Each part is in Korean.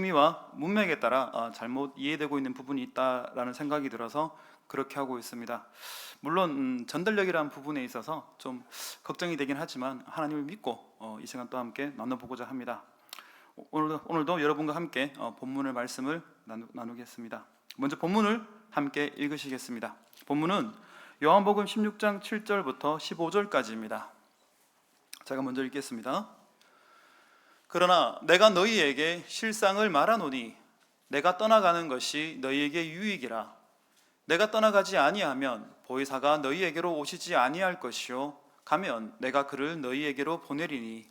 의미와 문맥에 따라 잘못 이해되고 있는 부분이 있다라는 생각이 들어서 그렇게 하고 있습니다. 물론 전달력이라는 부분에 있어서 좀 걱정이 되긴 하지만 하나님을 믿고 이 시간 또 함께 나눠보고자 합니다. 오늘도 여러분과 함께 본문의 말씀을 나누겠습니다. 먼저 본문을 함께 읽으시겠습니다. 본문은 요한복음 16장 7절부터 15절까지입니다. 제가 먼저 읽겠습니다. 그러나 내가 너희에게 실상을 말하노니 내가 떠나가는 것이 너희에게 유익이라. 내가 떠나가지 아니하면 보혜사가 너희에게로 오시지 아니할 것이요 가면 내가 그를 너희에게로 보내리니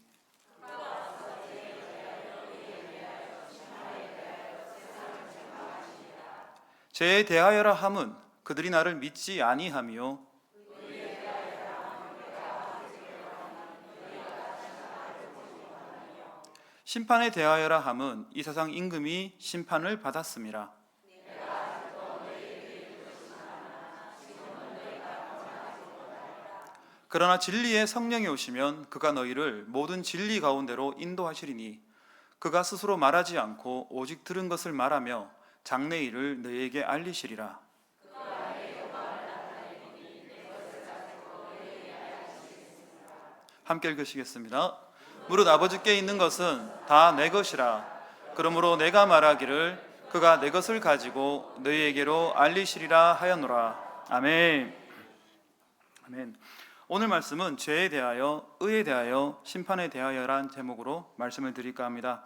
죄에 대하여라 함은 그들이 나를 믿지 아니하며 심판에 대하여라 함은 이 세상 임금이 심판을 받았음이라. 그러나 진리의 성령이 오시면 그가 너희를 모든 진리 가운데로 인도하시리니 그가 스스로 말하지 않고 오직 들은 것을 말하며 장래일을 너희에게 알리시리라. 함께 읽으시겠습니다. 무릇 아버지께 있는 것은 다 내 것이라. 그러므로 내가 말하기를 그가 내 것을 가지고 너희에게로 알리시리라 하였노라. 아멘. 아멘. 오늘 말씀은 죄에 대하여, 의에 대하여, 심판에 대하여란 제목으로 말씀을 드릴까 합니다.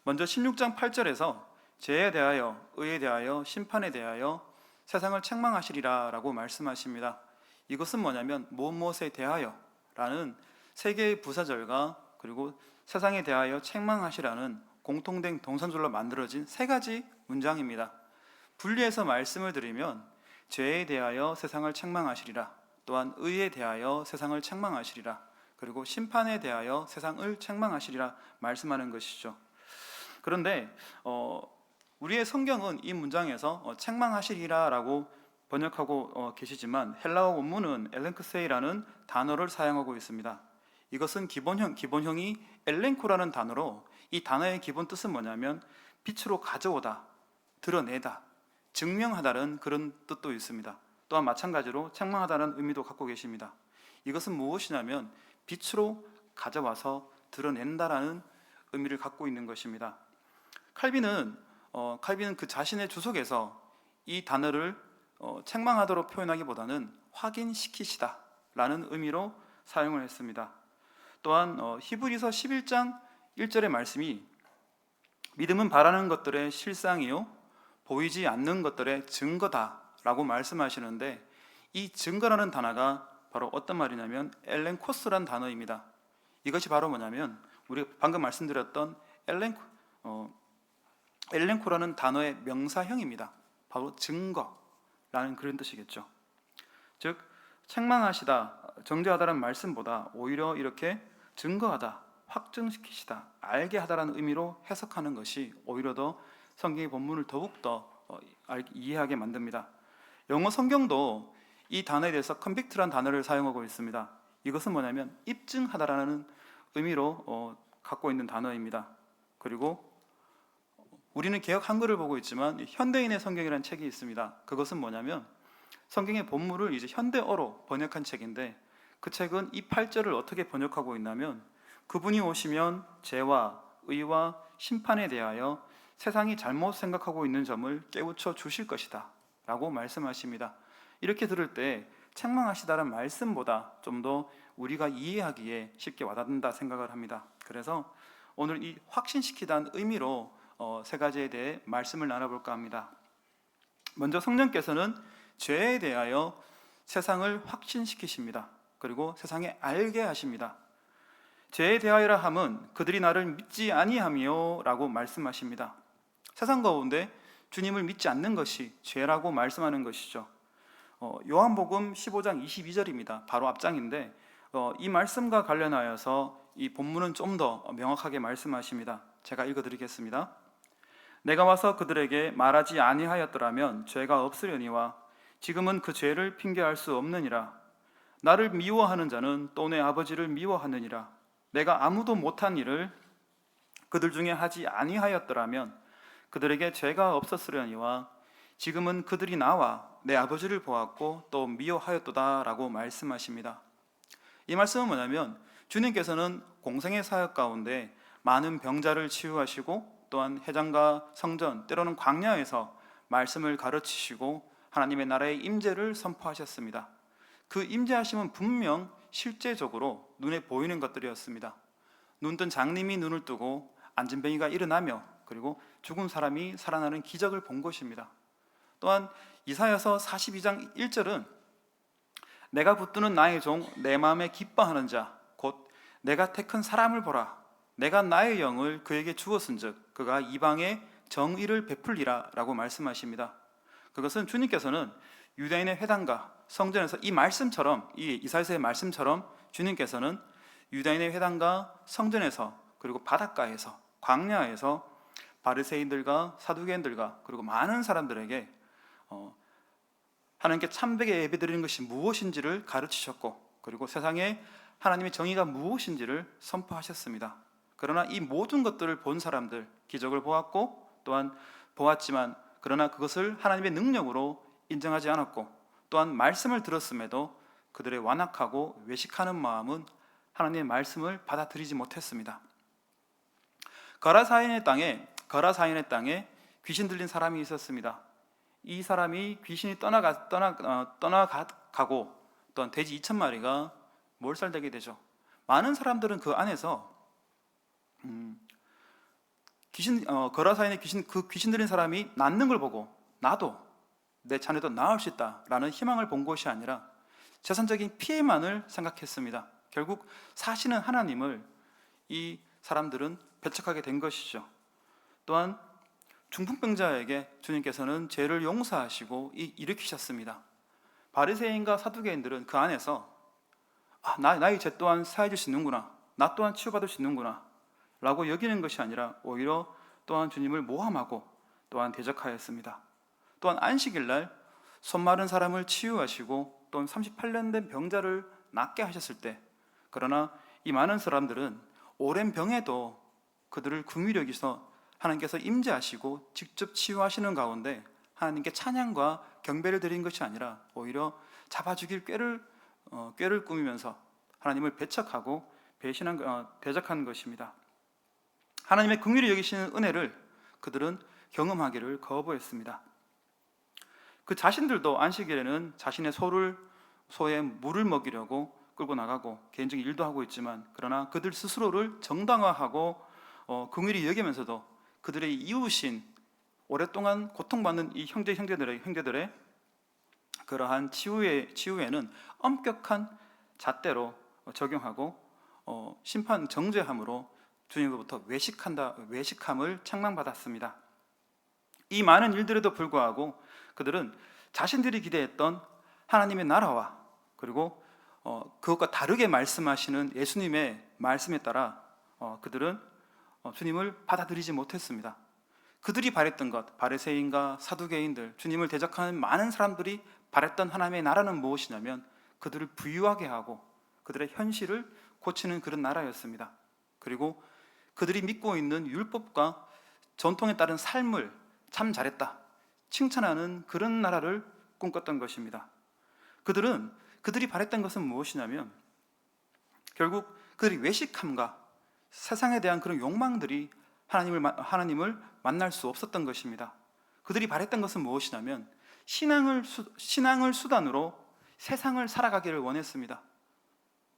먼저 16장 8절에서 죄에 대하여, 의에 대하여, 심판에 대하여 세상을 책망하시리라 라고 말씀하십니다. 이것은 뭐냐면 무엇에 대하여 라는 세 개의 부사절과 그리고 세상에 대하여 책망하시라는 공통된 동사절로 만들어진 세 가지 문장입니다. 분리해서 말씀을 드리면 죄에 대하여 세상을 책망하시리라, 또한 의에 대하여 세상을 책망하시리라, 그리고 심판에 대하여 세상을 책망하시리라 말씀하는 것이죠. 그런데 우리의 성경은 이 문장에서 책망하시리라라고 번역하고 계시지만 헬라어 원문은 엘렌크세이라는 단어를 사용하고 있습니다. 이것은 기본형이 엘렌코라는 단어로 이 단어의 기본 뜻은 뭐냐면 빛으로 가져오다, 드러내다, 증명하다는 그런 뜻도 있습니다. 또한 마찬가지로 책망하다는 의미도 갖고 계십니다. 이것은 무엇이냐면 빛으로 가져와서 드러낸다라는 의미를 갖고 있는 것입니다. 칼빈은 그 자신의 주석에서 이 단어를 책망하도록 표현하기보다는 확인시키시다 라는 의미로 사용을 했습니다. 또한 히브리서 11장 1절의 말씀이 믿음은 바라는 것들의 실상이요 보이지 않는 것들의 증거다 라고 말씀하시는데, 이 증거라는 단어가 바로 어떤 말이냐면 엘렌코스란 단어입니다. 이것이 바로 뭐냐면 우리 방금 말씀드렸던 엘렌코라는 단어의 명사형입니다. 바로 증거라는 그런 뜻이겠죠. 즉 책망하시다, 정죄하다라는 말씀보다 오히려 이렇게 증거하다, 확증시키시다, 알게 하다라는 의미로 해석하는 것이 오히려 더 성경의 본문을 더욱더 이해하게 만듭니다. 영어 성경도 이 단어에 대해서 convict라는 단어를 사용하고 있습니다. 이것은 뭐냐면 입증하다라는 의미로 갖고 있는 단어입니다. 그리고 우리는 개역 한글을 보고 있지만 현대인의 성경이라는 책이 있습니다. 그것은 뭐냐면 성경의 본문을 이제 현대어로 번역한 책인데, 그 책은 이 8절을 어떻게 번역하고 있냐면 그분이 오시면 죄와 의와 심판에 대하여 세상이 잘못 생각하고 있는 점을 깨우쳐 주실 것이다 라고 말씀하십니다. 이렇게 들을 때 책망하시다는 말씀보다 좀 더 우리가 이해하기에 쉽게 와닿는다 생각을 합니다. 그래서 오늘 이 확신시키다는 의미로 세 가지에 대해 말씀을 나눠볼까 합니다. 먼저 성령께서는 죄에 대하여 세상을 확신시키십니다. 그리고 세상에 알게 하십니다. 죄에 대하여라 함은 그들이 나를 믿지 아니하며 라고 말씀하십니다. 세상 가운데 주님을 믿지 않는 것이 죄라고 말씀하는 것이죠. 요한복음 15장 22절입니다. 바로 앞장인데 이 말씀과 관련하여서 이 본문은 좀 더 명확하게 말씀하십니다. 제가 읽어드리겠습니다. 내가 와서 그들에게 말하지 아니하였더라면 죄가 없으려니와 지금은 그 죄를 핑계할 수 없느니라. 나를 미워하는 자는 또 내 아버지를 미워하느니라. 내가 아무도 못한 일을 그들 중에 하지 아니하였더라면 그들에게 죄가 없었으려니와 지금은 그들이 나와 내 아버지를 보았고 또 미워하였도다라고 말씀하십니다. 이 말씀은 뭐냐면 주님께서는 공생의 사역 가운데 많은 병자를 치유하시고 또한 회당과 성전 때로는 광야에서 말씀을 가르치시고 하나님의 나라의 임재를 선포하셨습니다. 그 임재하심은 분명 실제적으로 눈에 보이는 것들이었습니다. 눈뜬 장님이 눈을 뜨고 안진뱅이가 일어나며 그리고 죽은 사람이 살아나는 기적을 본 것입니다. 또한 이사야서 42장 1절은 내가 붙드는 나의 종 내 마음에 기뻐하는 자 곧 내가 택한 사람을 보라 내가 나의 영을 그에게 주었은즉 그가 이방에 정의를 베풀리라 라고 말씀하십니다. 그것은 주님께서는 유대인의 회당과 성전에서 이 말씀처럼 이 이사야서의 말씀처럼 주님께서는 유대인의 회당과 성전에서 그리고 바닷가에서 광야에서 바리새인들과 사두개인들과 그리고 많은 사람들에게 하나님께 참되게 예배드리는 것이 무엇인지를 가르치셨고 그리고 세상에 하나님의 정의가 무엇인지를 선포하셨습니다. 그러나 이 모든 것들을 본 사람들, 기적을 보았고 또한 보았지만 그러나 그것을 하나님의 능력으로 인정하지 않았고 또한 말씀을 들었음에도 그들의 완악하고 외식하는 마음은 하나님의 말씀을 받아들이지 못했습니다. 거라사인의 땅에 귀신 들린 사람이 있었습니다. 이 사람이 귀신이 떠나가고 또한 돼지 2,000마리가 몰살되게 되죠. 많은 사람들은 그 안에서 거라사인의 귀신 들린 사람이 낫는 걸 보고 나도 내 자녀도 나을 수 있다라는 희망을 본 것이 아니라 재산적인 피해만을 생각했습니다. 결국 사시는 하나님을 이 사람들은 배척하게 된 것이죠. 또한 중풍병자에게 주님께서는 죄를 용서하시고 일으키셨습니다. 바리새인과 사두개인들은 그 안에서 나의 죄 또한 사해질 수 있는구나, 나 또한 치유받을 수 있는구나 라고 여기는 것이 아니라 오히려 또한 주님을 모함하고 또한 대적하였습니다. 또한 안식일날 손 마른 사람을 치유하시고 또한 38년 된 병자를 낫게 하셨을 때 그러나 이 많은 사람들은 오랜 병에도 그들을 긍휼히 여기서 하나님께서 임재하시고 직접 치유하시는 가운데 하나님께 찬양과 경배를 드린 것이 아니라 오히려 잡아 죽일 꾀를 꾸미면서 하나님을 배척하고 대적한 것입니다. 하나님의 긍휼히 여기시는 은혜를 그들은 경험하기를 거부했습니다. 그 자신들도 안식일에는 자신의 소에 물을 먹이려고 끌고 나가고 개인적인 일도 하고 있지만 그러나 그들 스스로를 정당화하고 긍휼히 여기면서도 그들의 이웃인 오랫동안 고통받는 이 형제들의 그러한 치유에는 엄격한 잣대로 적용하고 심판 정죄함으로 주님으로부터 외식함을 책망받았습니다. 이 많은 일들에도 불구하고 그들은 자신들이 기대했던 하나님의 나라와 그리고 그것과 다르게 말씀하시는 예수님의 말씀에 따라 그들은 주님을 받아들이지 못했습니다. 그들이 바랬던 것, 바리새인과 사두개인들, 주님을 대적하는 많은 사람들이 바랬던 하나님의 나라는 무엇이냐면 그들을 부유하게 하고 그들의 현실을 고치는 그런 나라였습니다. 그리고 그들이 믿고 있는 율법과 전통에 따른 삶을 참 잘했다 칭찬하는 그런 나라를 꿈꿨던 것입니다. 그들이 바랬던 것은 무엇이냐면 결국 그들이 외식함과 세상에 대한 그런 욕망들이 하나님을 만날 수 없었던 것입니다. 그들이 바랬던 것은 무엇이냐면 신앙을 수단으로 세상을 살아가기를 원했습니다.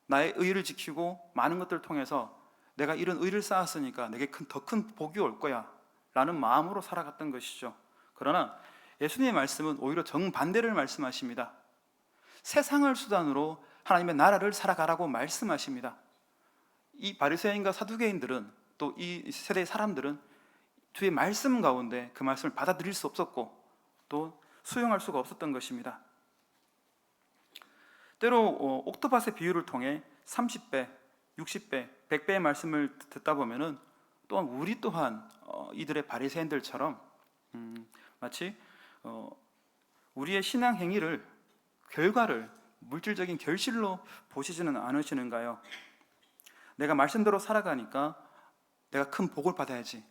나의 의를 지키고 많은 것들을 통해서 내가 이런 의를 쌓았으니까 내게 더 큰 복이 올 거야 라는 마음으로 살아갔던 것이죠. 그러나 예수님의 말씀은 오히려 정반대를 말씀하십니다. 세상을 수단으로 하나님의 나라를 살아가라고 말씀하십니다. 이 바리새인과 사두개인들은 또 이 세대의 사람들은 주의 말씀 가운데 그 말씀을 받아들일 수 없었고 또 수용할 수가 없었던 것입니다. 때로 옥토밭의 비유를 통해 30배, 60배, 100배의 말씀을 듣다 보면은 또한 우리 또한 이들의 바리새인들처럼 마치 우리의 신앙 행위를 결과를 물질적인 결실로 보시지는 않으시는가요? 내가 말씀대로 살아가니까 내가 큰 복을 받아야지,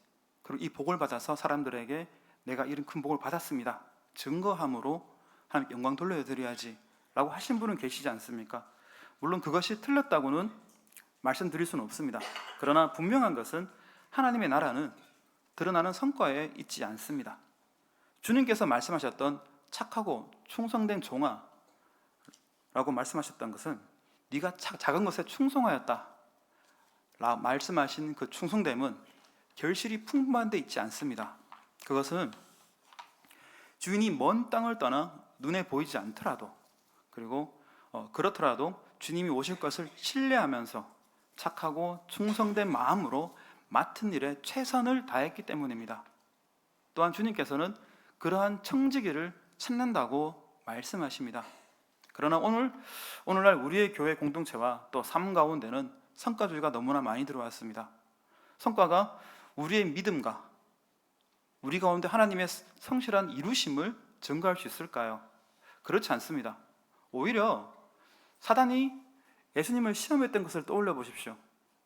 그리고 이 복을 받아서 사람들에게 내가 이런 큰 복을 받았습니다 증거함으로 하나님께 영광 돌려드려야지 라고 하신 분은 계시지 않습니까? 물론 그것이 틀렸다고는 말씀드릴 수는 없습니다. 그러나 분명한 것은 하나님의 나라는 드러나는 성과에 있지 않습니다. 주님께서 말씀하셨던 착하고 충성된 종아 라고 말씀하셨던 것은 네가 작은 것에 충성하였다 라 말씀하신 그 충성됨은 결실이 풍부한 데 있지 않습니다. 그것은 주인이 먼 땅을 떠나 눈에 보이지 않더라도, 그리고 그렇더라도 주님이 오실 것을 신뢰하면서 착하고 충성된 마음으로 맡은 일에 최선을 다했기 때문입니다. 또한 주님께서는 그러한 청지기를 찾는다고 말씀하십니다. 그러나 오늘날 우리의 교회 공동체와 또 삶 가운데는 성과주의가 너무나 많이 들어왔습니다. 성과가 우리의 믿음과 우리 가운데 하나님의 성실한 이루심을 증거할 수 있을까요? 그렇지 않습니다. 오히려 사단이 예수님을 시험했던 것을 떠올려 보십시오.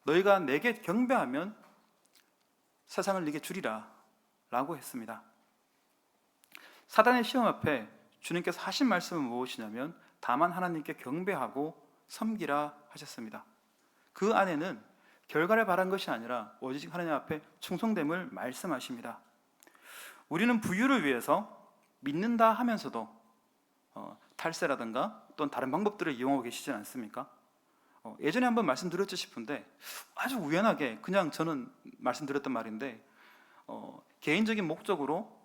너희가 내게 경배하면 세상을 네게 주리라 라고 했습니다. 사단의 시험 앞에 주님께서 하신 말씀은 무엇이냐면 다만 하나님께 경배하고 섬기라 하셨습니다. 그 안에는 결과를 바란 것이 아니라 오직 하나님 앞에 충성됨을 말씀하십니다. 우리는 부유를 위해서 믿는다 하면서도 탈세라든가 또는 다른 방법들을 이용하고 계시지 않습니까? 예전에 한번 말씀드렸지 싶은데 아주 우연하게 그냥 저는 말씀드렸던 말인데 개인적인 목적으로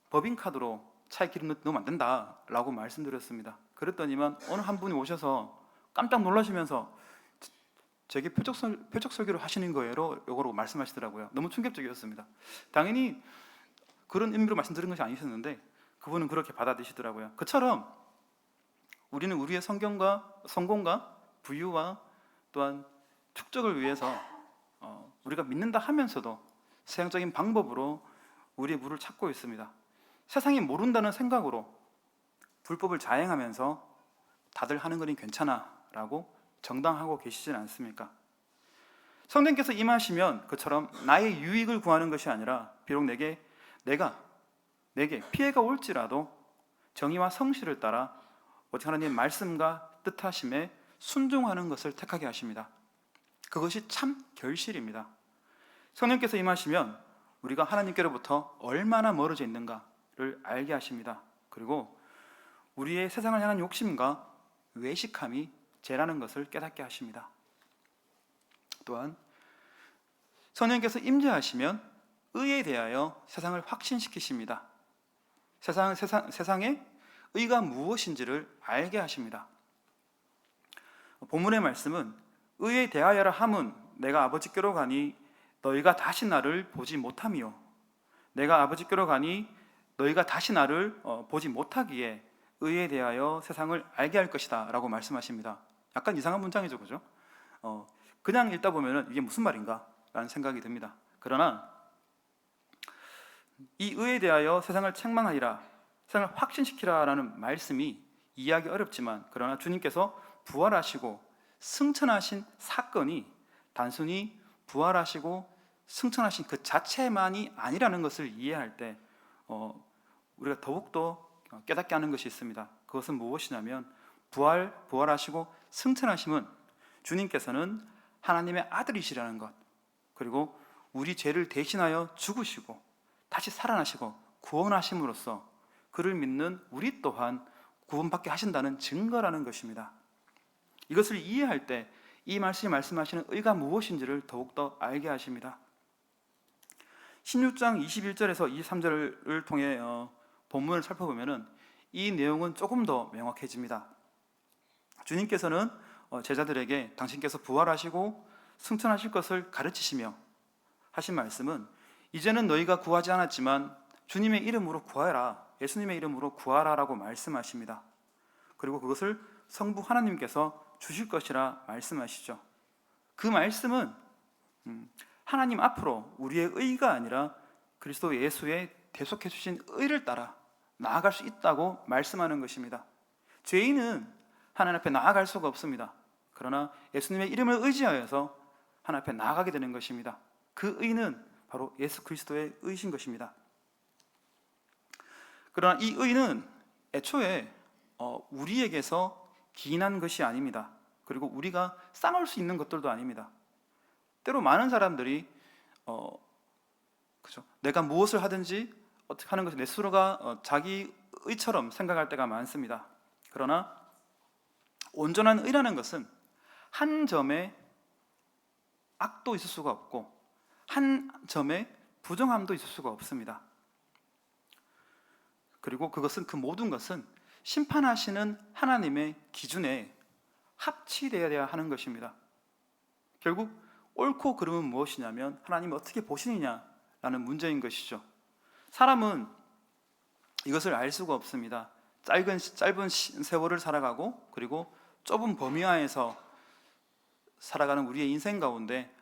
법인카드로 차에 기름 넣으면 안 된다라고 말씀드렸습니다. 그랬더니만 어느 한 분이 오셔서 깜짝 놀라시면서 제게 표적 설교를 하시는 거예요 요거로 말씀하시더라고요. 너무 충격적이었습니다. 당연히 그런 의미로 말씀드린 것이 아니셨는데 그분은 그렇게 받아들이시더라고요. 그처럼 우리는 우리의 성공과 부유와 또한 축적을 위해서 우리가 믿는다 하면서도 세상적인 방법으로 우리의 물을 찾고 있습니다. 세상이 모른다는 생각으로 불법을 자행하면서 다들 하는 거니 괜찮아 라고 정당하고 계시진 않습니까? 성령께서 임하시면 그처럼 나의 유익을 구하는 것이 아니라 비록 내게 피해가 올지라도 정의와 성실을 따라 오직 하나님의 말씀과 뜻하심에 순종하는 것을 택하게 하십니다. 그것이 참 결실입니다. 성령께서 임하시면 우리가 하나님께로부터 얼마나 멀어져 있는가를 알게 하십니다. 그리고 우리의 세상을 향한 욕심과 외식함이 죄라는 것을 깨닫게 하십니다. 또한 성령께서 임재하시면 의에 대하여 세상을 확신시키십니다. 세상에 의가 무엇인지를 알게 하십니다. 본문의 말씀은 의에 대하여라 함은 내가 아버지께로 가니 너희가 다시 나를 보지 못하며 내가 아버지께로 가니 너희가 다시 나를 보지 못하기에 의에 대하여 세상을 알게 할 것이다 라고 말씀하십니다. 약간 이상한 문장이죠, 그죠? 그냥 읽다 보면 이게 무슨 말인가 라는 생각이 듭니다. 그러나 이 의에 대하여 세상을 책망하리라, 세상을 확신시키라 라는 말씀이 이해하기 어렵지만 그러나 주님께서 부활하시고 승천하신 사건이 단순히 부활하시고 승천하신 그 자체만이 아니라는 것을 이해할 때 우리가 더욱더 깨닫게 하는 것이 있습니다. 그것은 무엇이냐면 부활하시고 승천하심은 주님께서는 하나님의 아들이시라는 것, 그리고 우리 죄를 대신하여 죽으시고 다시 살아나시고 구원하심으로써 그를 믿는 우리 또한 구원받게 하신다는 증거라는 것입니다. 이것을 이해할 때 이 말씀이 말씀하시는 의가 무엇인지를 더욱더 알게 하십니다. 16장 21절에서 23절을 통해 본문을 살펴보면 이 내용은 조금 더 명확해집니다. 주님께서는 제자들에게 당신께서 부활하시고 승천하실 것을 가르치시며 하신 말씀은 이제는 너희가 구하지 않았지만 주님의 이름으로 구하라, 예수님의 이름으로 구하라 라고 말씀하십니다. 그리고 그것을 성부 하나님께서 주실 것이라 말씀하시죠. 그 말씀은 하나님 앞으로 우리의 의가 아니라 그리스도 예수의 대속해 주신 의를 따라 나아갈 수 있다고 말씀하는 것입니다. 죄인은 하나님 앞에 나아갈 수가 없습니다. 그러나 예수님의 이름을 의지하여서 하나님 앞에 나아가게 되는 것입니다. 그 의는 바로 예수 그리스도의 의이신 것입니다. 그러나 이 의는 애초에 우리에게서 기인한 것이 아닙니다. 그리고 우리가 쌓을 수 있는 것들도 아닙니다. 때로 많은 사람들이 그죠? 내가 무엇을 하든지 어떻게 하는 것이 내 스스로가 자기 의처럼 생각할 때가 많습니다. 그러나 온전한 의라는 것은 한 점에 악도 있을 수가 없고 한 점에 부정함도 있을 수가 없습니다. 그리고 그 모든 것은 심판하시는 하나님의 기준에 합치되어야 하는 것입니다. 결국 옳고 그름은 무엇이냐면 하나님이 어떻게 보시느냐라는 문제인 것이죠. 사람은 이것을 알 수가 없습니다. 짧은 세월을 살아가고 그리고 좁은 범위 하에서 살아가는 우리의 인생 가운데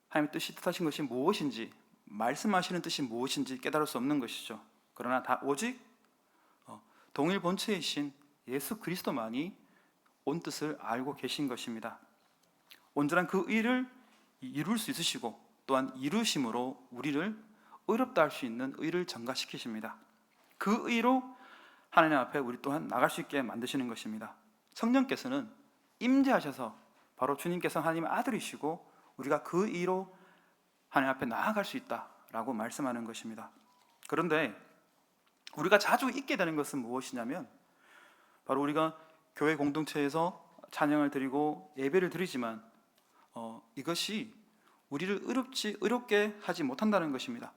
하나님의 뜻하신 것이 무엇인지, 말씀하시는 뜻이 무엇인지 깨달을 수 없는 것이죠. 그러나 다 오직 동일 본체이신 예수 그리스도만이 온 뜻을 알고 계신 것입니다. 온전한 그 의를 이룰 수 있으시고 또한 이루심으로 우리를 의롭다 할 수 있는 의를 전가시키십니다. 그 의로 하나님 앞에 우리 또한 나갈 수 있게 만드시는 것입니다. 성령께서는 임재하셔서 바로 주님께서 하나님의 아들이시고 우리가 그 의로 하나님 앞에 나아갈 수 있다라고 말씀하는 것입니다. 그런데 우리가 자주 잊게 되는 것은 무엇이냐면 바로 우리가 교회 공동체에서 찬양을 드리고 예배를 드리지만 이것이 우리를 의롭게 하지 못한다는 것입니다.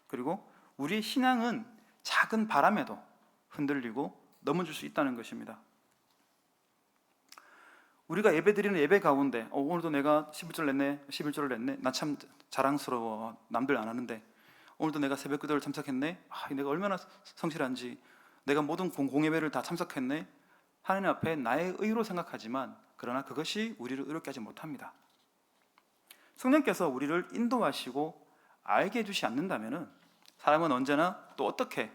그리고 우리의 신앙은 작은 바람에도 흔들리고 넘어질 수 있다는 것입니다. 우리가 예배 드리는 예배 가운데 오늘도 내가 11절을 냈네. 나 참 자랑스러워. 남들 안 하는데 오늘도 내가 새벽 기도를 참석했네. 내가 얼마나 성실한지. 내가 모든 공예배를 다 참석했네. 하나님 앞에 나의 의로 생각하지만 그러나 그것이 우리를 의롭게 하지 못합니다. 성령께서 우리를 인도하시고 알게 해주지 않는다면 사람은 언제나 또 어떻게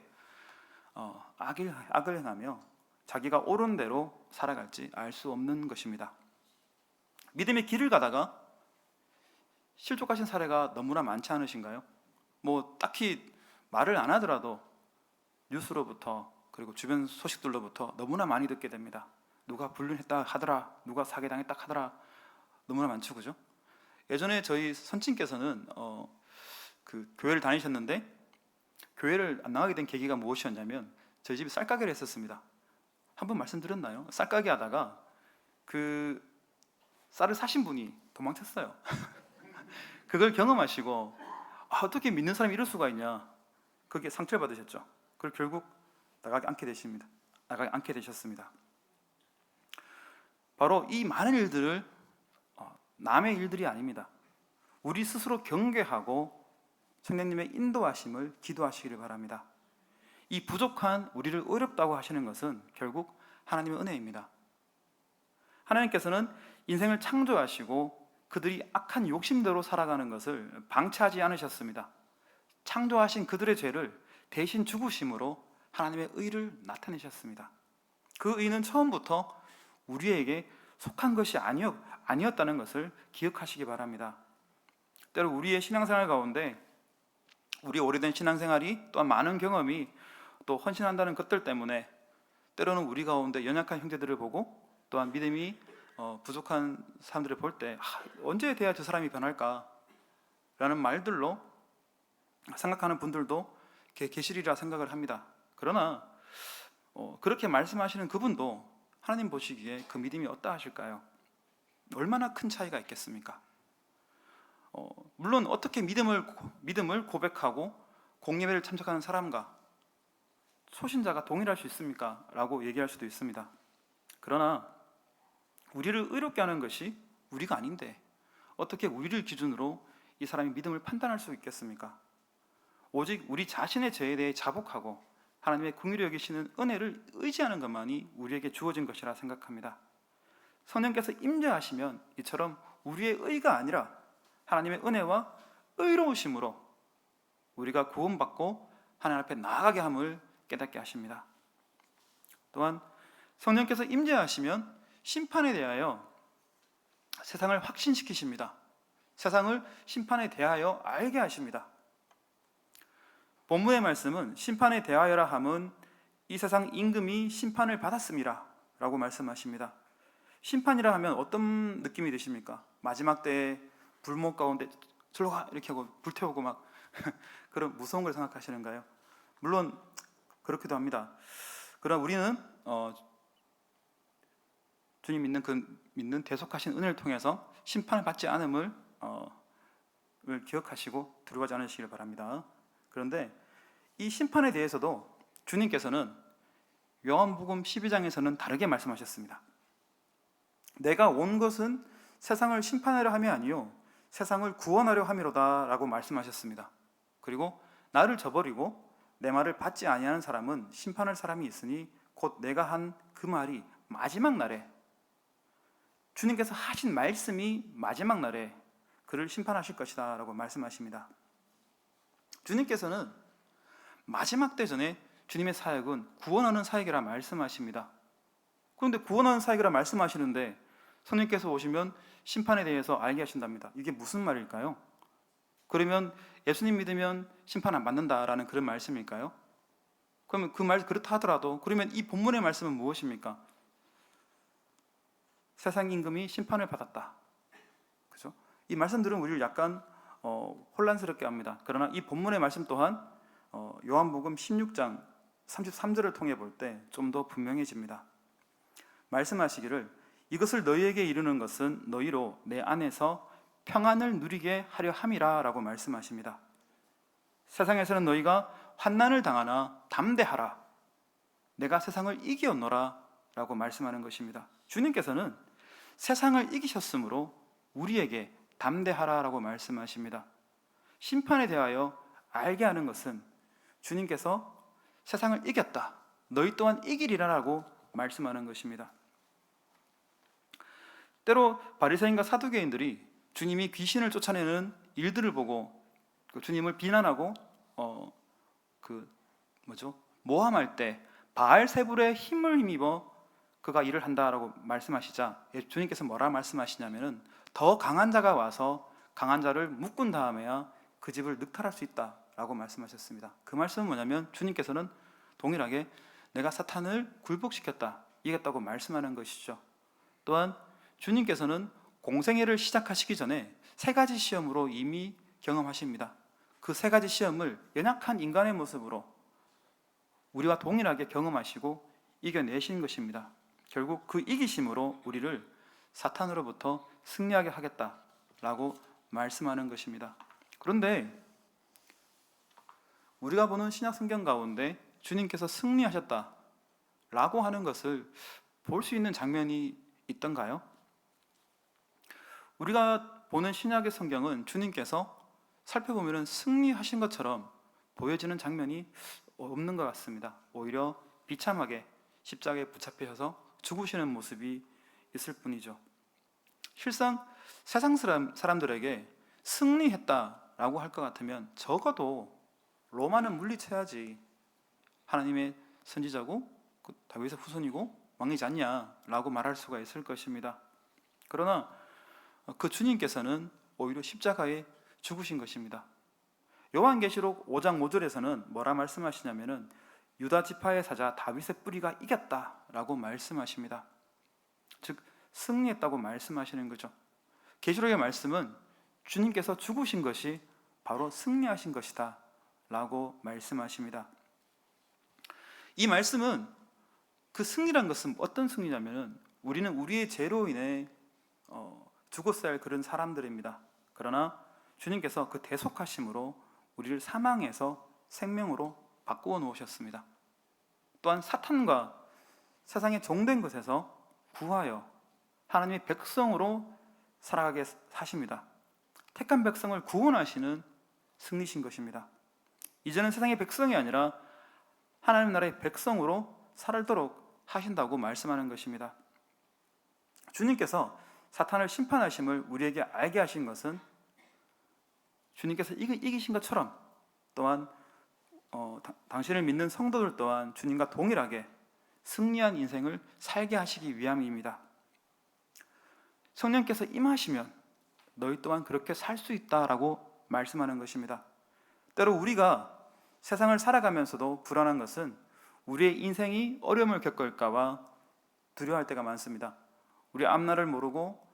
악을 행하며 자기가 옳은 대로 살아갈지 알 수 없는 것입니다. 믿음의 길을 가다가 실족하신 사례가 너무나 많지 않으신가요? 딱히 말을 안 하더라도 뉴스로부터 그리고 주변 소식들로부터 너무나 많이 듣게 됩니다. 누가 불륜했다 하더라, 누가 사기당했다 하더라, 너무나 많죠, 그죠? 예전에 저희 선친께서는 그 교회를 다니셨는데 교회를 안 나가게 된 계기가 무엇이었냐면 저희 집이 쌀가게를 했었습니다. 한번 말씀드렸나요? 쌀가게 하다가 그 쌀을 사신 분이 도망쳤어요. 그걸 경험하시고 어떻게 믿는 사람이 이럴 수가 있냐, 그게 상처를 받으셨죠. 그리고 결국 나가게 앉게 되셨습니다. 바로 이 많은 일들을 남의 일들이 아닙니다. 우리 스스로 경계하고 성령님의 인도하심을 기도하시기를 바랍니다. 이 부족한 우리를 의롭다고 하시는 것은 결국 하나님의 은혜입니다. 하나님께서는 인생을 창조하시고 그들이 악한 욕심대로 살아가는 것을 방치하지 않으셨습니다. 창조하신 그들의 죄를 대신 죽으심으로 하나님의 의를 나타내셨습니다. 그 의는 처음부터 우리에게 속한 것이 아니었다는 것을 기억하시기 바랍니다. 때로 우리의 신앙생활 가운데 우리의 오래된 신앙생활이 또한 많은 경험이 또 헌신한다는 것들 때문에 때로는 우리 가운데 연약한 형제들을 보고 또한 믿음이 부족한 사람들을 볼 때 언제 돼야 저 사람이 변할까 라는 말들로 생각하는 분들도 계시리라 생각을 합니다. 그러나 그렇게 말씀하시는 그분도 하나님 보시기에 그 믿음이 어떠 하실까요? 얼마나 큰 차이가 있겠습니까? 물론 어떻게 믿음을 고백하고 공예배를 참석하는 사람과 초신자가 동일할 수 있습니까? 라고 얘기할 수도 있습니다. 그러나 우리를 의롭게 하는 것이 우리가 아닌데 어떻게 우리를 기준으로 이 사람이 믿음을 판단할 수 있겠습니까? 오직 우리 자신의 죄에 대해 자복하고 하나님의 긍휼히 여기시는 은혜를 의지하는 것만이 우리에게 주어진 것이라 생각합니다. 성령께서 임재하시면 이처럼 우리의 의가 아니라 하나님의 은혜와 의로우심으로 우리가 구원받고 하나님 앞에 나아가게 함을 깨닫게 하십니다. 또한 성령께서 임재하시면 심판에 대하여 세상을 확신시키십니다. 세상을 심판에 대하여 알게 하십니다. 본문의 말씀은 심판에 대하여라 함은 이 세상 임금이 심판을 받았습니다 라고 말씀하십니다. 심판이라 하면 어떤 느낌이 드십니까? 마지막 때에 불목 가운데 절로 가 이렇게 하고 불태우고 막 그런 무서운 걸 생각하시는가요? 물론 그렇기도 합니다. 그러나 우리는 주님 믿는 대속하신 은혜를 통해서 심판을 받지 않음을 기억하시고 두려워하지 않으시길 바랍니다. 그런데 이 심판에 대해서도 주님께서는 요한복음 12장에서는 다르게 말씀하셨습니다. 내가 온 것은 세상을 심판하려 함이 아니요 세상을 구원하려 함이로다 라고 말씀하셨습니다. 그리고 나를 저버리고 내 말을 받지 아니하는 사람은 심판할 사람이 있으니 곧 내가 한 그 말이 마지막 날에, 주님께서 하신 말씀이 마지막 날에 그를 심판하실 것이다 라고 말씀하십니다. 주님께서는 마지막 때 전에 주님의 사역은 구원하는 사역이라 말씀하십니다. 그런데 구원하는 사역이라 말씀하시는데 성령께서 오시면 심판에 대해서 알게 하신답니다. 이게 무슨 말일까요? 그러면 예수님 믿으면 심판 안 받는다라는 그런 말씀일까요? 그러면 그 말 그렇다 하더라도 그러면 이 본문의 말씀은 무엇입니까? 세상 임금이 심판을 받았다. 그죠? 이 말씀들은 우리를 약간 혼란스럽게 합니다. 그러나 이 본문의 말씀 또한 요한복음 16장 33절을 통해 볼 때 좀 더 분명해집니다. 말씀하시기를 이것을 너희에게 이르는 것은 너희로 내 안에서 평안을 누리게 하려 함이라 라고 말씀하십니다. 세상에서는 너희가 환난을 당하나 담대하라 내가 세상을 이기었노라 라고 말씀하는 것입니다. 주님께서는 세상을 이기셨으므로 우리에게 담대하라 라고 말씀하십니다. 심판에 대하여 알게 하는 것은 주님께서 세상을 이겼다, 너희 또한 이기리라 라고 말씀하는 것입니다. 때로 바리새인과 사두개인들이 주님이 귀신을 쫓아내는 일들을 보고 주님을 비난하고 모함할 때 바알세불의 힘을 힘입어 그가 일을 한다라고 말씀하시자 주님께서 뭐라 말씀하시냐면은 더 강한 자가 와서 강한 자를 묶은 다음에야 그 집을 늑탈할 수 있다라고 말씀하셨습니다. 그 말씀은 뭐냐면 주님께서는 동일하게 내가 사탄을 굴복시켰다, 이겼다고 말씀하는 것이죠. 또한 주님께서는 공생애를 시작하시기 전에 세 가지 시험으로 이미 경험하십니다. 그 세 가지 시험을 연약한 인간의 모습으로 우리와 동일하게 경험하시고 이겨내신 것입니다. 결국 그 이기심으로 우리를 사탄으로부터 승리하게 하겠다라고 말씀하는 것입니다. 그런데 우리가 보는 신약 성경 가운데 주님께서 승리하셨다라고 하는 것을 볼 수 있는 장면이 있던가요? 우리가 보는 신약의 성경은 주님께서 살펴보면 승리하신 것처럼 보여지는 장면이 없는 것 같습니다. 오히려 비참하게 십자가에 붙잡히셔서 죽으시는 모습이 있을 뿐이죠. 실상 세상 사람들에게 승리했다라고 할 것 같으면 적어도 로마는 물리쳐야지 하나님의 선지자고 다윗의 후손이고 왕이지 않냐라고 말할 수가 있을 것입니다. 그러나 그 주님께서는 오히려 십자가에 죽으신 것입니다. 요한계시록 5장 5절에서는 뭐라 말씀하시냐면은 유다 지파의 사자 다윗의 뿌리가 이겼다라고 말씀하십니다. 즉 승리했다고 말씀하시는 거죠. 계시록의 말씀은 주님께서 죽으신 것이 바로 승리하신 것이다 라고 말씀하십니다. 이 말씀은 그 승리란 것은 어떤 승리냐면은 우리는 우리의 죄로 인해 죽었어야 할 그런 사람들입니다. 그러나 주님께서 그 대속하심으로 우리를 사망에서 생명으로 바꾸어 놓으셨습니다. 또한 사탄과 세상에 종된 것에서 구하여 하나님의 백성으로 살아가게 하십니다. 택한 백성을 구원하시는 승리신 것입니다. 이제는 세상의 백성이 아니라 하나님 나라의 백성으로 살도록 하신다고 말씀하는 것입니다. 주님께서 사탄을 심판하심을 우리에게 알게 하신 것은 주님께서 이기신 것처럼 또한 당신을 믿는 성도들 또한 주님과 동일하게 승리한 인생을 살게 하시기 위함입니다. 성령께서 임하시면 너희 또한 그렇게 살 수 있다라고 말씀하는 것입니다. 때로 우리가 세상을 살아가면서도 불안한 것은 우리의 인생이 어려움을 겪을까봐 두려워할 때가 많습니다. 우리 앞날을 모르고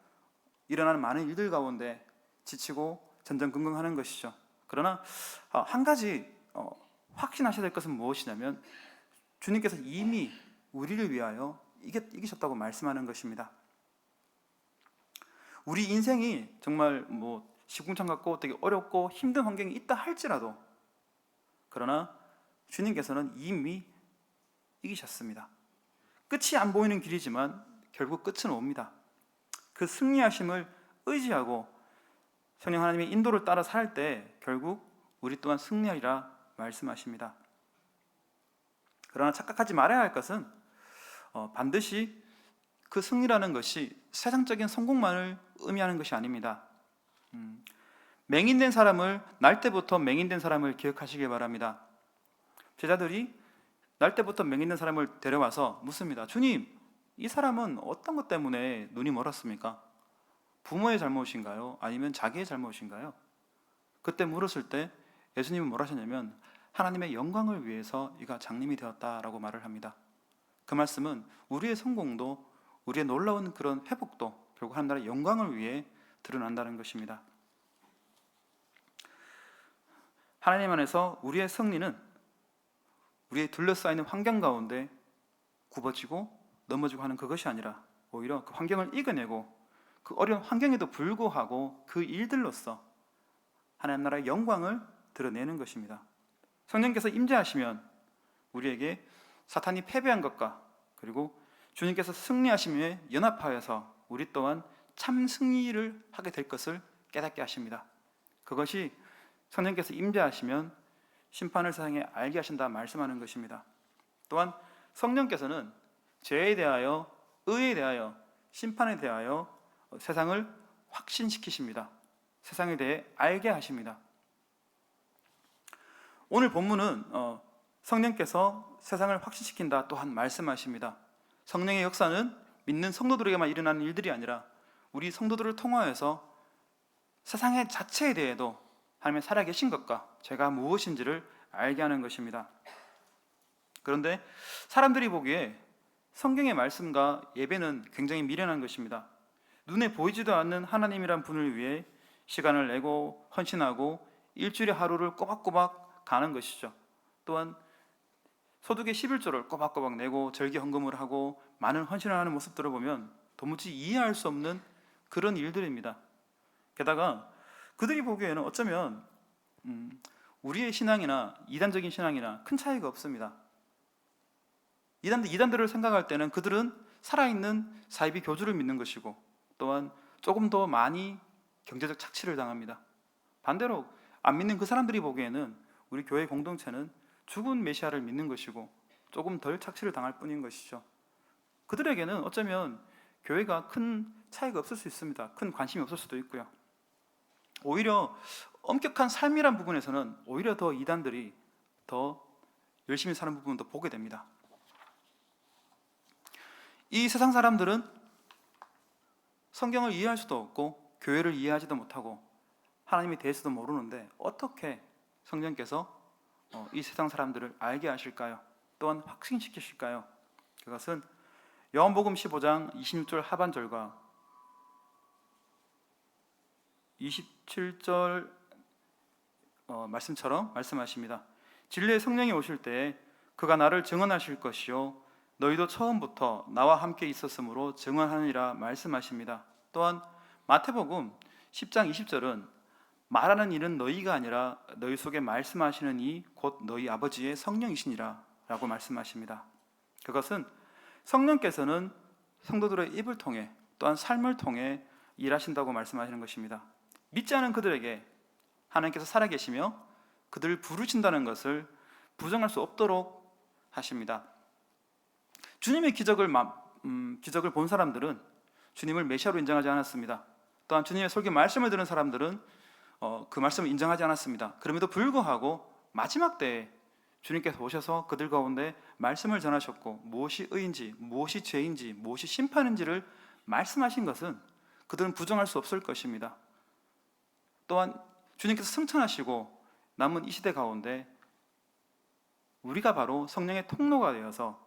일어나는 많은 일들 가운데 지치고 전전긍긍하는 것이죠. 그러나 한 가지 확신하셔야 될 것은 무엇이냐면 주님께서 이미 우리를 위하여 이기셨다고 말씀하는 것입니다. 우리 인생이 정말 시궁창 같고 되게 어렵고 힘든 환경이 있다 할지라도, 그러나 주님께서는 이미 이기셨습니다. 끝이 안 보이는 길이지만 결국 끝은 옵니다. 그 승리하심을 의지하고 성령 하나님의 인도를 따라 살 때 결국 우리 또한 승리하리라 말씀하십니다. 그러나 착각하지 말아야 할 것은 반드시 그 승리라는 것이 세상적인 성공만을 의미하는 것이 아닙니다. 맹인된 사람을, 날 때부터 맹인된 사람을 기억하시길 바랍니다. 제자들이 날 때부터 맹인된 사람을 데려와서 묻습니다. 주님, 이 사람은 어떤 것 때문에 눈이 멀었습니까? 부모의 잘못인가요? 아니면 자기의 잘못인가요? 그때 물었을 때 예수님은 뭐라 하셨냐면 하나님의 영광을 위해서 이가 장님이 되었다라고 말을 합니다. 그 말씀은 우리의 성공도, 우리의 놀라운 그런 회복도 결국 하나님 나라의 영광을 위해 드러난다는 것입니다. 하나님 안에서 우리의 승리는 우리의 둘러싸이는 환경 가운데 굽어지고 넘어지고 하는 그것이 아니라 오히려 그 환경을 이겨내고 그 어려운 환경에도 불구하고 그 일들로서 하나님 나라의 영광을 드러내는 것입니다. 성령께서 임재하시면 우리에게 사탄이 패배한 것과 그리고 주님께서 승리하심에 연합하여서 우리 또한 참 승리를 하게 될 것을 깨닫게 하십니다. 그것이 성령께서 임재하시면 심판을 세상에 알게 하신다 말씀하는 것입니다. 또한 성령께서는 죄에 대하여, 의에 대하여, 심판에 대하여 세상을 확신시키십니다. 세상에 대해 알게 하십니다. 오늘 본문은 성령께서 세상을 확신시킨다 또한 말씀하십니다. 성령의 역사는 믿는 성도들에게만 일어나는 일들이 아니라 우리 성도들을 통하여서 세상의 자체에 대해도 하나님의 살아계신 것과 죄가 무엇인지를 알게 하는 것입니다. 그런데 사람들이 보기에 성경의 말씀과 예배는 굉장히 미련한 것입니다. 눈에 보이지도 않는 하나님이란 분을 위해 시간을 내고 헌신하고 일주일에 하루를 꼬박꼬박 가는 것이죠. 또한 소득의 11조를 꼬박꼬박 내고 절기 헌금을 하고 많은 헌신을 하는 모습들을 보면 도무지 이해할 수 없는 그런 일들입니다. 게다가 그들이 보기에는 어쩌면 우리의 신앙이나 이단적인 신앙이나 큰 차이가 없습니다. 이단들을 생각할 때는 그들은 살아있는 사이비 교주를 믿는 것이고 또한 조금 더 많이 경제적 착취를 당합니다. 반대로 안 믿는 그 사람들이 보기에는 우리 교회 공동체는 죽은 메시아를 믿는 것이고 조금 덜 착취를 당할 뿐인 것이죠. 그들에게는 어쩌면 교회가 큰 차이가 없을 수 있습니다. 큰 관심이 없을 수도 있고요. 오히려 엄격한 삶이란 부분에서는 오히려 더 이단들이 더 열심히 사는 부분도 보게 됩니다. 이 세상 사람들은 성경을 이해할 수도 없고 교회를 이해하지도 못하고 하나님에 대해서도 모르는데 어떻게 성령께서 이 세상 사람들을 알게 하실까요? 또한 확신시키실까요? 그것은 요한복음 15장 26절 하반절과 27절 말씀처럼 말씀하십니다. 진리의 성령이 오실 때에 그가 나를 증언하실 것이요 너희도 처음부터 나와 함께 있었으므로 증언하느니라 말씀하십니다. 또한 마태복음 10장 20절은 말하는 이는 너희가 아니라 너희 속에 말씀하시는 이 곧 너희 아버지의 성령이시니라 라고 말씀하십니다. 그것은 성령께서는 성도들의 입을 통해 또한 삶을 통해 일하신다고 말씀하시는 것입니다. 믿지 않은 그들에게 하나님께서 살아계시며 그들을 부르신다는 것을 부정할 수 없도록 하십니다. 주님의 기적을 본 사람들은 주님을 메시아로 인정하지 않았습니다. 또한 주님의 설교 말씀을 들은 사람들은 그 말씀을 인정하지 않았습니다. 그럼에도 불구하고 마지막 때에 주님께서 오셔서 그들 가운데 말씀을 전하셨고 무엇이 의인지, 무엇이 죄인지, 무엇이 심판인지를 말씀하신 것은 그들은 부정할 수 없을 것입니다. 또한 주님께서 승천하시고 남은 이 시대 가운데 우리가 바로 성령의 통로가 되어서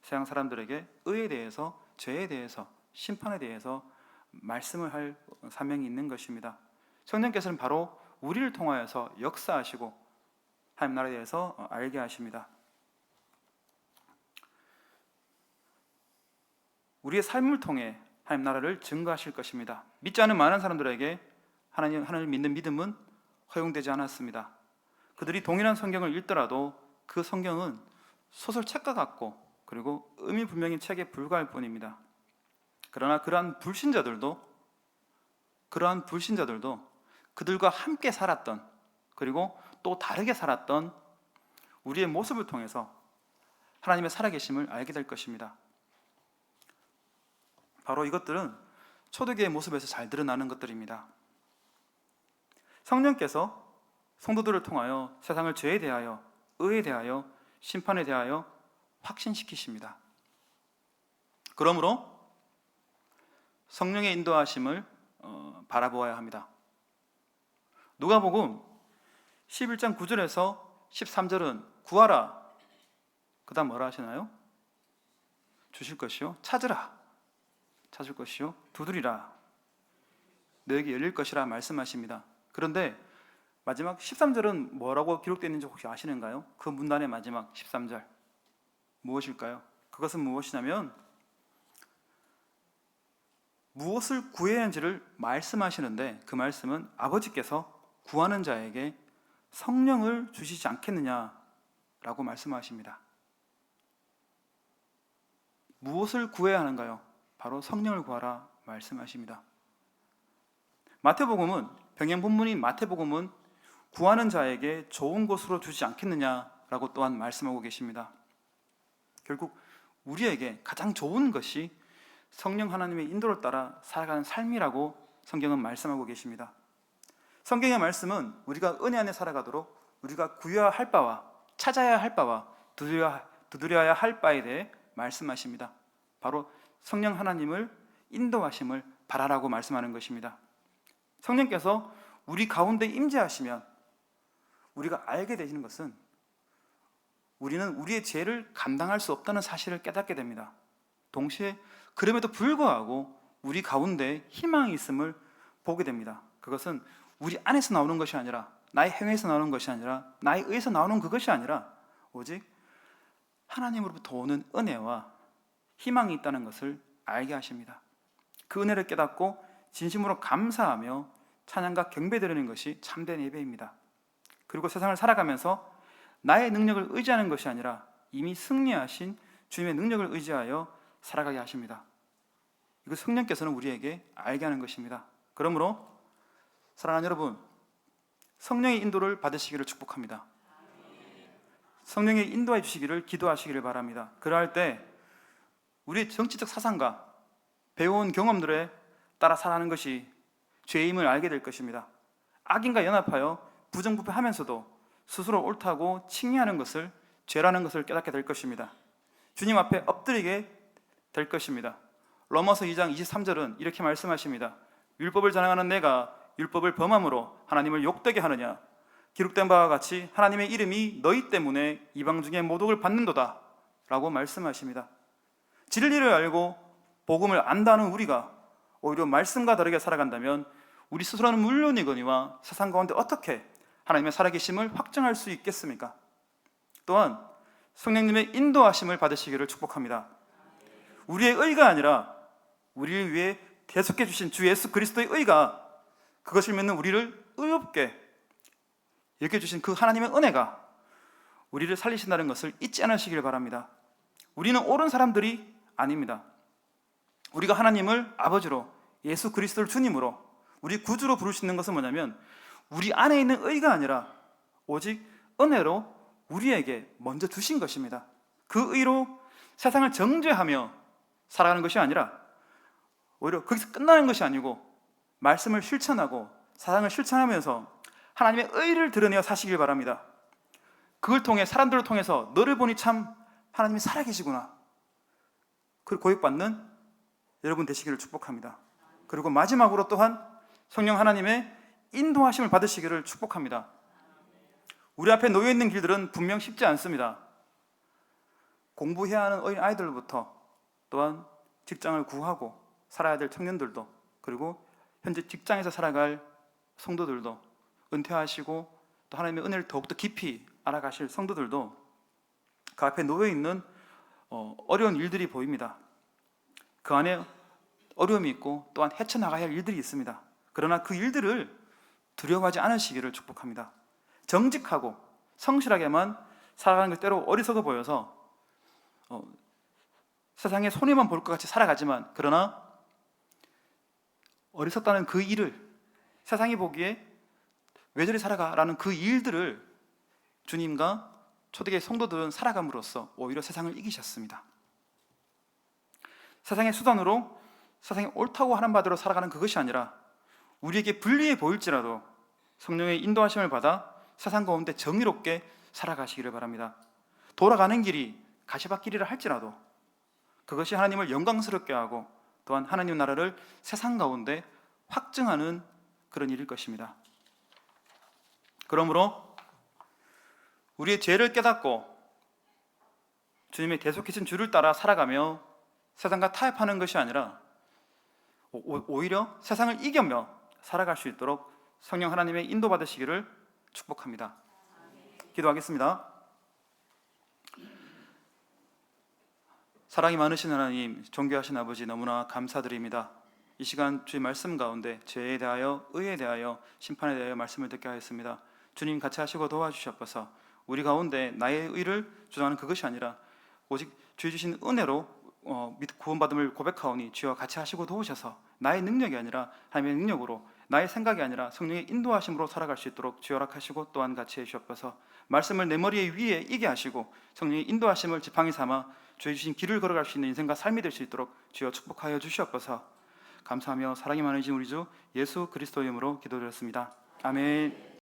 세상 사람들에게 의에 대해서, 죄에 대해서, 심판에 대해서 말씀을 할 사명이 있는 것입니다. 성령께서는 바로 우리를 통하여서 역사하시고 하나님 나라에 대해서 알게 하십니다. 우리의 삶을 통해 하나님 나라를 증거하실 것입니다. 믿지 않은 많은 사람들에게 하나님을 믿는 믿음은 허용되지 않았습니다. 그들이 동일한 성경을 읽더라도 그 성경은 소설책과 같고 그리고 의미분명한 책에 불과할 뿐입니다. 그러나 그러한 불신자들도 그들과 함께 살았던, 그리고 또 다르게 살았던 우리의 모습을 통해서 하나님의 살아계심을 알게 될 것입니다. 바로 이것들은 초대교회의 모습에서 잘 드러나는 것들입니다. 성령께서 성도들을 통하여 세상을 죄에 대하여, 의에 대하여, 심판에 대하여 확신시키십니다. 그러므로 성령의 인도하심을 바라보아야 합니다. 누가복음 11장 9절에서 13절은 구하라, 그 다음 뭐라 하시나요? 주실 것이요, 찾으라, 찾을 것이요, 두드리라, 너에게 열릴 것이라 말씀하십니다. 그런데 마지막 13절은 뭐라고 기록되어 있는지 혹시 아시는가요? 그 문단의 마지막 13절 무엇일까요? 그것은 무엇이냐면 무엇을 구해야 하는지를 말씀하시는데, 그 말씀은 아버지께서 구하는 자에게 성령을 주시지 않겠느냐라고 말씀하십니다. 무엇을 구해야 하는가요? 바로 성령을 구하라 말씀하십니다. 마태복음은, 병행 본문인 마태복음은 구하는 자에게 좋은 곳으로 주지 않겠느냐라고 또한 말씀하고 계십니다. 결국 우리에게 가장 좋은 것이 성령 하나님의 인도를 따라 살아가는 삶이라고 성경은 말씀하고 계십니다. 성경의 말씀은 우리가 은혜 안에 살아가도록 우리가 구해야 할 바와 찾아야 할 바와 두드려야 할 바에 대해 말씀하십니다. 바로 성령 하나님을 인도하심을 바라라고 말씀하는 것입니다. 성령께서 우리 가운데 임재하시면 우리가 알게 되시는 것은 우리는 우리의 죄를 감당할 수 없다는 사실을 깨닫게 됩니다. 동시에 그럼에도 불구하고 우리 가운데 희망이 있음을 보게 됩니다. 그것은 우리 안에서 나오는 것이 아니라, 나의 행위에서 나오는 것이 아니라, 나의 의에서 나오는 그것이 아니라 오직 하나님으로부터 오는 은혜와 희망이 있다는 것을 알게 하십니다. 그 은혜를 깨닫고 진심으로 감사하며 찬양과 경배드리는 것이 참된 예배입니다. 그리고 세상을 살아가면서 나의 능력을 의지하는 것이 아니라 이미 승리하신 주님의 능력을 의지하여 살아가게 하십니다. 이거 성령께서는 우리에게 알게 하는 것입니다. 그러므로 사랑하는 여러분, 성령의 인도를 받으시기를 축복합니다. 성령의 인도해 주시기를 기도하시기를 바랍니다. 그러할 때 우리의 정치적 사상과 배워온 경험들에 따라 살아가는 것이 죄임을 알게 될 것입니다. 악인과 연합하여 부정부패하면서도 스스로 옳다고 칭의하는 것을 죄라는 것을 깨닫게 될 것입니다. 주님 앞에 엎드리게 될 것입니다. 로마서 2장 23절은 이렇게 말씀하십니다. 율법을 전하는 내가 율법을 범함으로 하나님을 욕되게 하느냐? 기록된 바와 같이 하나님의 이름이 너희 때문에 이방 중에 모독을 받는도다 라고 말씀하십니다. 진리를 알고 복음을 안다는 우리가 오히려 말씀과 다르게 살아간다면 우리 스스로는 물론이거니와 세상 가운데 어떻게 하나님의 살아계심을 확증할 수 있겠습니까? 또한 성령님의 인도하심을 받으시기를 축복합니다. 우리의 의가 아니라 우리를 위해 대속해 주신 주 예수 그리스도의 의가, 그것을 믿는 우리를 의롭게 여겨주신 그 하나님의 은혜가 우리를 살리신다는 것을 잊지 않으시길 바랍니다. 우리는 옳은 사람들이 아닙니다. 우리가 하나님을 아버지로, 예수 그리스도를 주님으로, 우리 구주로 부르시는 것은 뭐냐면 우리 안에 있는 의가 아니라 오직 은혜로 우리에게 먼저 주신 것입니다. 그 의로 세상을 정죄하며 살아가는 것이 아니라, 오히려 거기서 끝나는 것이 아니고 말씀을 실천하고 사상을 실천하면서 하나님의 의를 드러내어 사시길 바랍니다. 그걸 통해, 사람들을 통해서 너를 보니 참 하나님이 살아계시구나, 그걸 고백받는 여러분 되시기를 축복합니다. 그리고 마지막으로 또한 성령 하나님의 인도하심을 받으시기를 축복합니다. 우리 앞에 놓여 있는 길들은 분명 쉽지 않습니다. 공부해야 하는 어린 아이들부터 또한 직장을 구하고 살아야 될 청년들도, 그리고 현재 직장에서 살아갈 성도들도, 은퇴하시고 또 하나님의 은혜를 더욱더 깊이 알아가실 성도들도 그 앞에 놓여 있는 어려운 일들이 보입니다. 그 안에 어려움이 있고 또한 헤쳐나가야 할 일들이 있습니다. 그러나 그 일들을 두려워하지 않으시기를 축복합니다. 정직하고 성실하게만 살아가는 것 때로 어리석어 보여서 세상에 손해만 볼 것 같이 살아가지만, 그러나 어리석다는 그 일을, 세상이 보기에 왜 저리 살아가라는 그 일들을 주님과 초대교회 성도들은 살아감으로써 오히려 세상을 이기셨습니다. 세상의 수단으로, 세상이 옳다고 하는 바대로 살아가는 그것이 아니라 우리에게 불리해 보일지라도 성령의 인도하심을 받아 세상 가운데 정의롭게 살아가시기를 바랍니다. 돌아가는 길이 가시밭길이라 할지라도 그것이 하나님을 영광스럽게 하고 또한 하나님 나라를 세상 가운데 확증하는 그런 일일 것입니다. 그러므로 우리의 죄를 깨닫고 주님의 계속해진 줄을 따라 살아가며 세상과 타협하는 것이 아니라 오히려 세상을 이겨며 살아갈 수 있도록 성령 하나님의 인도받으시기를 축복합니다. 기도하겠습니다. 사랑이 많으신 하나님, 존귀하신 아버지, 너무나 감사드립니다. 이 시간 주의 말씀 가운데 죄에 대하여, 의에 대하여, 심판에 대하여 말씀을 듣게 하였습니다. 주님 같이 하시고 도와주시옵소서. 우리 가운데 나의 의를 주장하는 그것이 아니라 오직 주의 주신 은혜로 구원받음을 고백하오니 주여 같이 하시고 도우셔서 나의 능력이 아니라 하나님의 능력으로, 나의 생각이 아니라 성령의 인도하심으로 살아갈 수 있도록 주여 허락하시고 또한 같이 해주옵소서. 말씀을 내 머리 위에 이게 하시고 성령의 인도하심을 지팡이 삼아 주의 주신 길을 걸어갈 수 있는 인생과 삶이 될 수 있도록 주여 축복하여 주시옵소서. 감사하며 사랑이 많으신 우리 주 예수 그리스도의 이름으로 기도드렸습니다. 아멘.